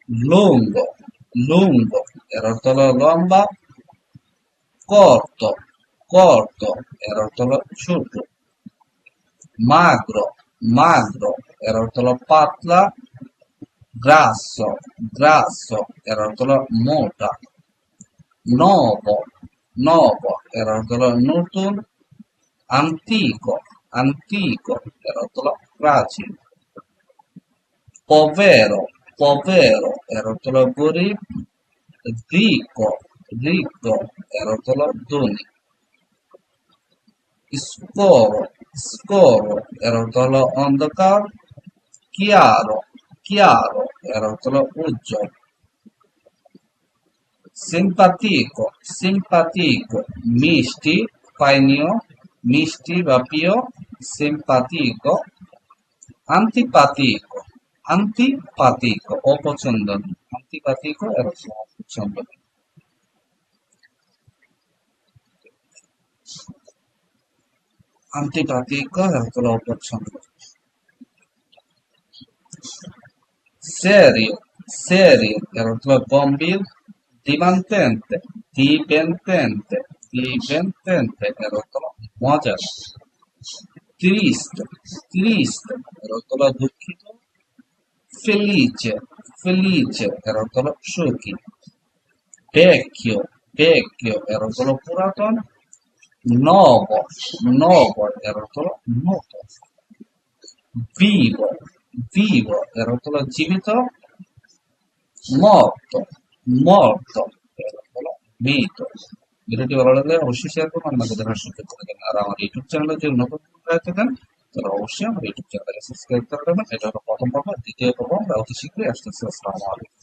lungo, lungo, এর অর্থ হলো লম্বা, corto, corto, এর অর্থ হলো ছোট, magro, magro, এর অর্থ হলো পাতলা, grasso, grasso, এর অর্থ হলো মোটা, novo, novo, এর অর্থ হলো নতুন, antico, antico, এর অর্থ হলো প্রাচীন, povero, povero, এর অর্থ হলো গরিব, ricco, ricco, এর অর্থ হলো ধনী, scuro, scuro, এর অর্থ হলো অন্ধকার, chiaro, chiaro, এর অর্থ হলো উজ্জ্বল, simpatico, simpatico, মিষ্টি, পানীয়, মিষ্টি বা প্রিয়, simpatico, antipatico, antipatico, অপছন্দনীয়, antipatico এর অর্থ অপছন্দনীয়, antipatico এর অর্থ হলো অপছন্দনীয়, serio, serio, এর অর্থ হলো গম্ভীর, divertente, divertente, divertente, এর অর্থ হলো মজার, triste, triste, এর অর্থ হলো দুঃখিত, felice, felice, এর অর্থ হলো সুখী, vecchio, vecchio, এর অর্থ হলো পুরাতন, novo, novo, এর অর্থ হলো নতুন, vivo, vivo, এর অর্থ হলো জীবিত, morto, morto, এর অর্থ হলো মৃত। ভিডিওটি ভালো লাগলে অবশ্যই শেয়ার করুন, আপনাদের দেখার সুযোগ করে দেবেন। আর আমার ইউটিউব চ্যানেলে যদি নতুন হয়ে থাকেন তাহলে অবশ্যই আমার ইউটিউব চ্যানেলটাকে সাবস্ক্রাইব করে দেবেন। এটা হলো প্রথম পর্ব। দ্বিতীয় পর্ব আমরা অতি শীঘ্রই আসতেছি। আসসালামু আলাইকুম।